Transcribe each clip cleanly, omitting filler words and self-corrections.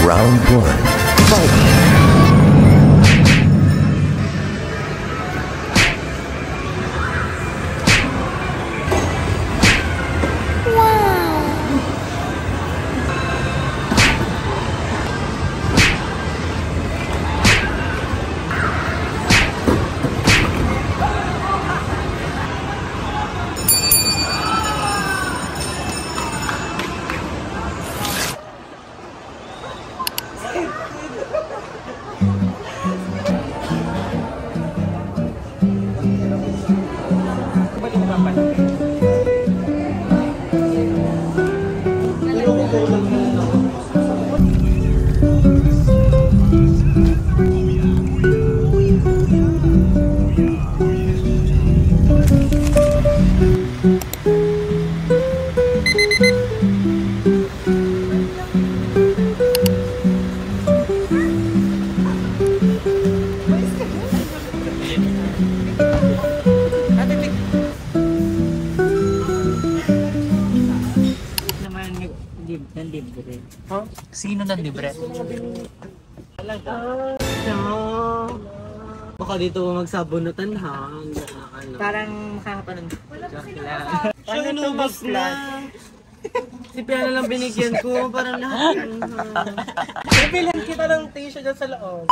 Round one. Fight! Nanlibre. Huh? Sino nanlibre? Talaga? Baka dito magsabunutan ha. Parang makakapanon. Siya inubos na. Si Piana lang binigyan ko. Parang lahat yun ha. Bibilan kita ng tissue dyan sa loob.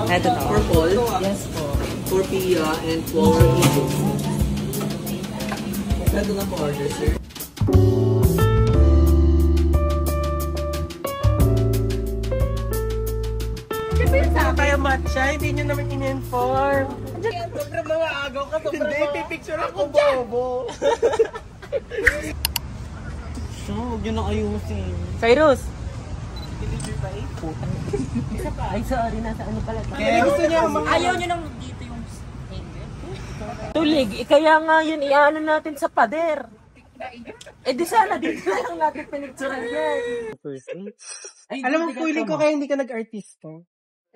Ito to. For Paul? Yes po. For Pia and for Ibo. Ito na po order, sir. Kaya matcha, hindi nyo naman in-inform. Sobrang mga agaw ka, sobrang hindi, pipicture ako, bobo. So, huwag nyo na ayusin. Cyrus! Deliver ba eh? Putang. Isa pa. Ay, sorry. Nasa ano pala. Kaya gusto niya mga... Ayaw nyo nang dito yung tulig. Kaya nga yun, i-ano natin sa pader. Eh di sana dito lang natin pinicturean yan. Alam mo, feeling ko kaya hindi ka nag-artista.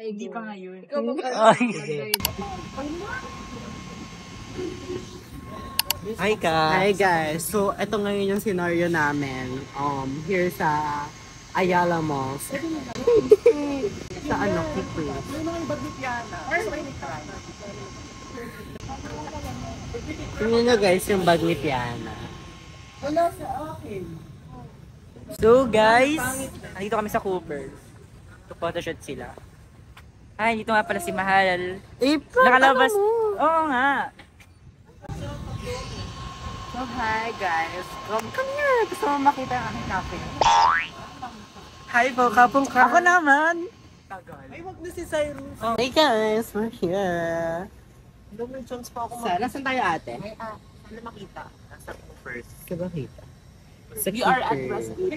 Ay, hindi pa ngayon. Ikaw Hi guys! Hi guys! So, ito ngayon yung scenario namin. Here sa Ayala Malls. Sa ano, Kipri. Tingnan nyo guys yung bag ni Piana. Wala sa akin. So guys, nandito kami sa Cooper. Photoshoot sila. Ay, dito nga pala si Mahal. Nakalabas. Oo nga. So hi guys. Come here. Gusto mo makita ang aking cafe? Hi po, kapong ka. Ako naman. Ay, wag na si Cyrus. Oh. Hey guys, we're here. May chance pa ako. Nasaan tayo ate? Ano makita? Nasa Cooper. Kaya kita? You are at Brazil.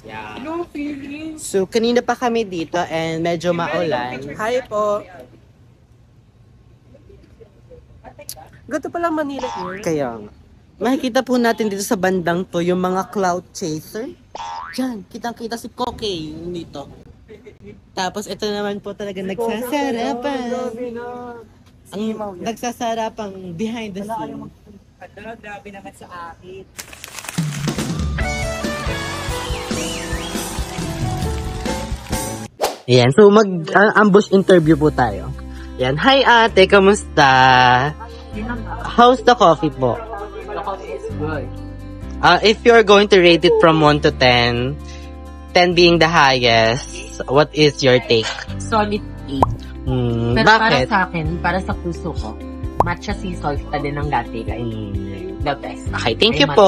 Yeah. No feeling. So, kanina pa kami dito and medyo maulan. Hi po. Gato pala Manila here. Kaya nga. Makikita po natin dito sa bandang to yung mga cloud chaser. Diyan, kitang-kita si Koke dito. Tapos ito naman po talaga nagsasarapan. Ang nagsasarapang behind the scene. Grabe naman sa akin. Ayan, so mag-ambush interview po tayo. Ayan, hi ate, kamusta? How's the coffee po? The coffee is good. If you're going to rate it from 1 to 10, 10 being the highest, what is your take? Solid 8. Pero Bakit? para sa akin, para sa puso ko, matcha sea salt pa din ang latte guys. The best. Okay, thank you po.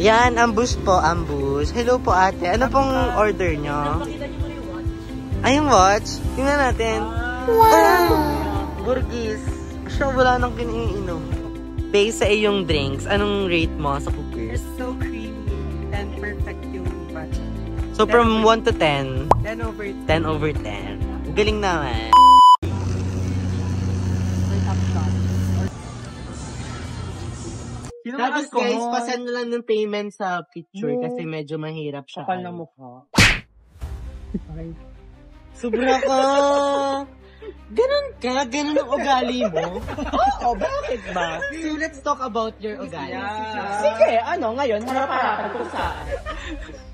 Yan, ambush po, ambush. Hello po ate, ano pong order nyo? Ay, yung watch? Tingnan natin. Wow! Burgis. Siya, wala nang kiniinom. Based sa iyong drinks, anong rate mo sa cookers? so creamy and perfect yung matcha. So, from 1 to 10? 10 over 10 over 10. Galing naman. Tapos guys, pasend na lang ng payment sa picture kasi medyo mahirap siya. Kapal na mukha. Sobra ka! Ganun ka? Ganun ang ugali mo? Oo, bakit ba? So let's talk about your ugali. Sige, ngayon, harap-harapan ko sa...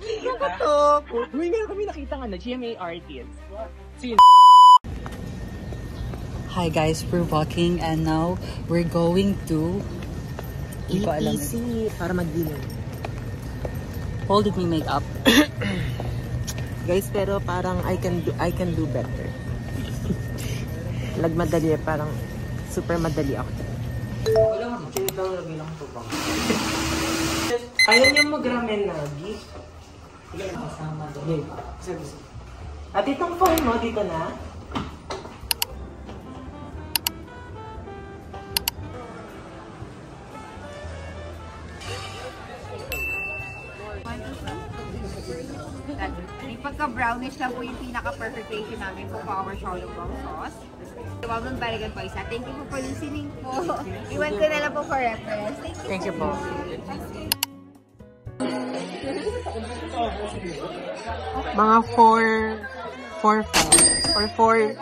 Ano to? Uy, meron kami nakita GMA artist. Hi guys, we're walking and now we're going to... Hindi ko alam. Para magdilim. Hold it, me makeup. Guys, pero parang I can do better. Nagmadali parang super madali ako. Ayaw niyo mag-ramen lagi. Kasama doon. At itong phone mo, dito na. Pagka-brownish lang po yung pinaka-perfect ratio namin po for our Shallow Brown sauce. Huwag mong balikan po isa. Thank you for listening po. Iwan ko na lang po for reference. Thank you po. Mga 4-5 or 4-3?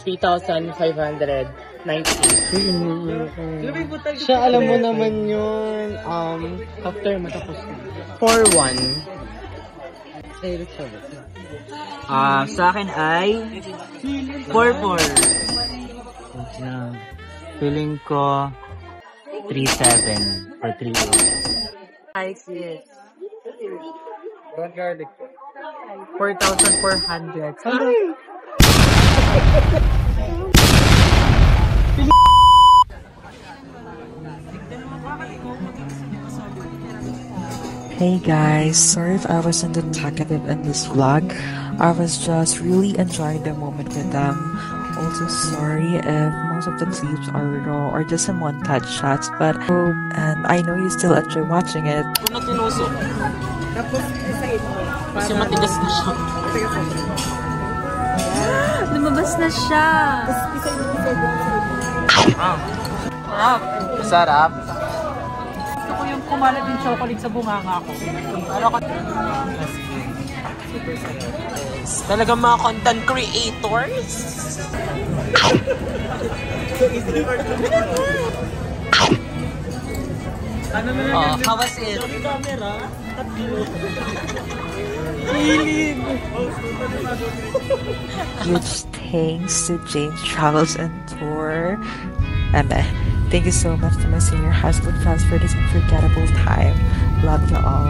3,590. Siya, alam mo naman yun. After matapos na. 4-1. Sa akin ay 4-4. Feeling ko 3-7 or 3-8. Hi, sis. Red garlic. 4,400. Hey guys, sorry if I wasn't too talkative in this vlog. I was just really enjoying the moment with them. Also sorry if most of the clips are raw or just some one-touch shots, but hope and I know you still enjoy watching it. Kung natinusok. Tapos, isaid mo. Kasi matigas na siya. Lumabas na siya! Masarap. Gusto ko yung kumalat yung chocolate sa bunganga ko. Talagang mga content creators. How was it? Huge thanks to James Travels and Tour. And thank you so much to my senior high school friends for this unforgettable time. Love you all.